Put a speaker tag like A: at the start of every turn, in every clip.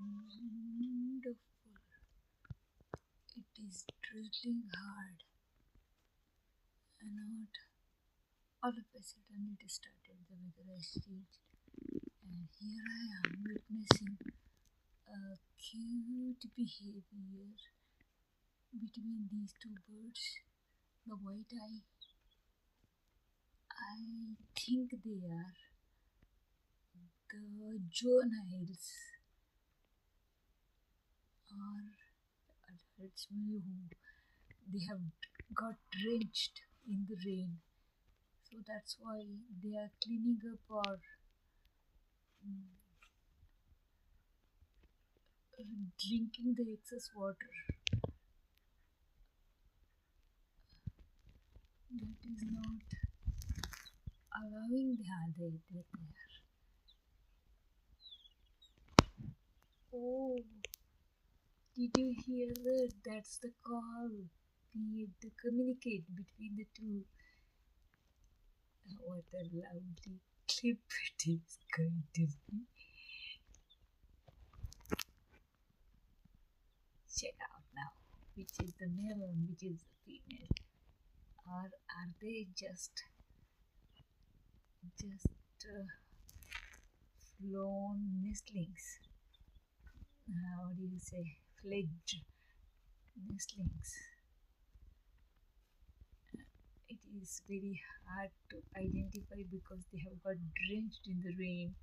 A: Wonderful. It is drizzling hard, and not all of a sudden it started. The weather has changed, and here I am witnessing a cute behavior between these two birds. The white eye, I think they are the juveniles, or adults maybe who they have got drenched in the rain. So that's why they are cleaning up or drinking the excess water that is not allowing they Oh, did you hear that? That's the call. We have to communicate between the two. What a lovely clip it is going to be. Check out now. Which is the male and which is the female? Or are they just flown nestlings? How do you say? Fledged nestlings. It is very hard to identify because they have got drenched in the rain.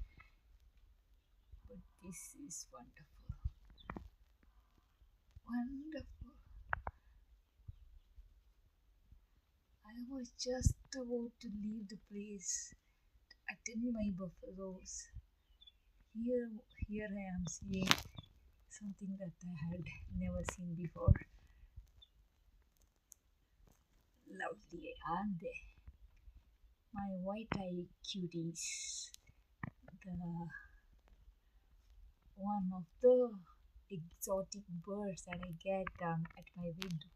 A: But this is wonderful. Wonderful. I was just about to leave the place to attend my buffaloes. Here I am seeing something that I had never seen before. Lovely, aren't they? My white-eyed cuties. The one of the exotic birds that I get at my window.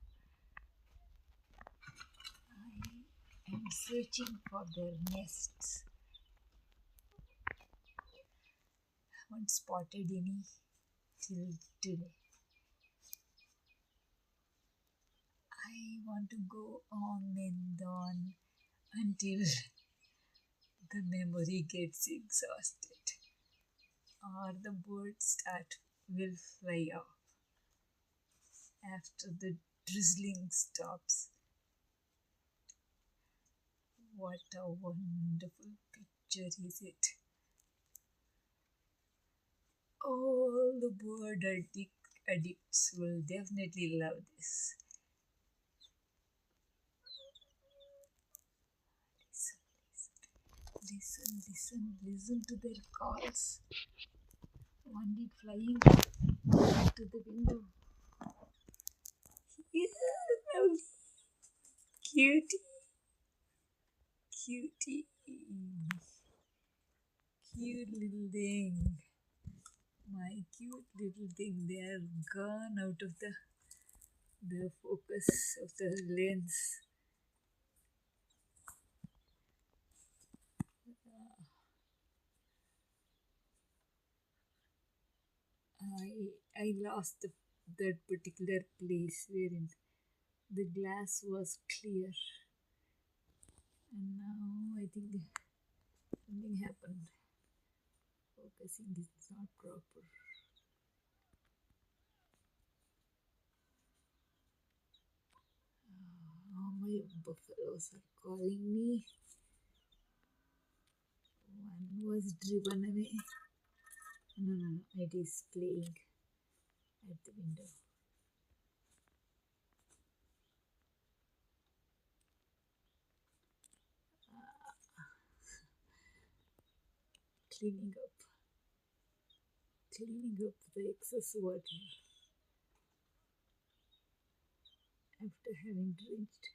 A: I am searching for their nests. Haven't spotted any till today. I want to go on and on until the memory gets exhausted or the birds will fly off after the drizzling stops. What a wonderful picture is it? All the bird addicts will definitely love this. Listen to their calls. One did flying to the window. Yeah, lovely. Cutie. Cutie. Cute little thing. My cute little thing. They are gone out of the focus of the lens. I lost that particular place wherein the glass was clear, and now I think something happened. Focusing is not proper. My buffaloes are calling me. One was driven away. No, it is playing at the window. Cleaning up the excess water after having drenched.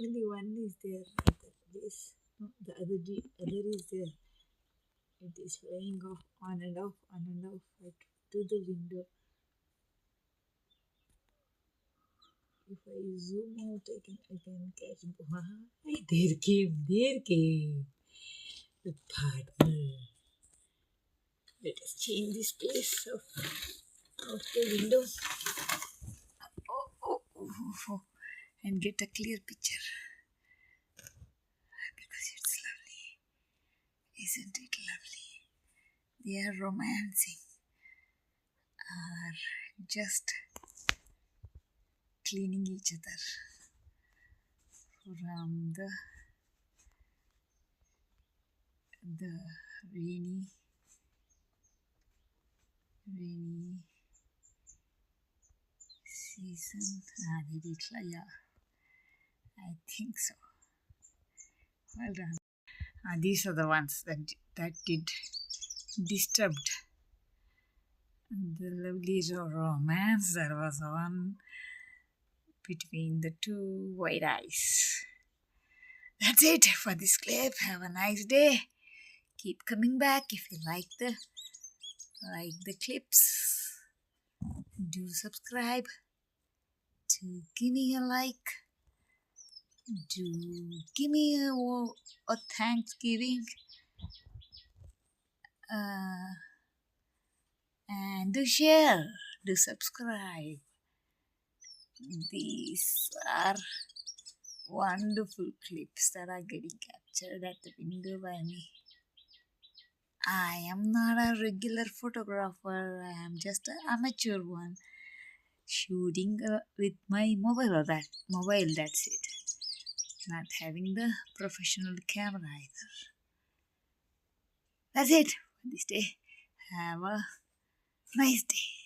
A: Only one is there at that place. No, the other is there. It is flying off on and off to the window. If I zoom out, I can catch. Why? There came the partner. Let us change this place of the window. Oh, and get a clear picture because it's lovely. Isn't it lovely? They are romancing, are just cleaning each other from the rainy season. Yeah, I think so. Well done. These are the ones that did disturbed the lovely romance. There was one between the two white eyes. That's it for this clip. Have a nice day. Keep coming back if you like the clips. Do subscribe. To give me a like. Do give me a Thanksgiving. And do share. Do subscribe. These are wonderful clips that are getting captured at the window by me. I am not a regular photographer. I am just an amateur one, shooting with my mobile. That's it. Not having the professional camera either. That's it for this day. Have a nice day.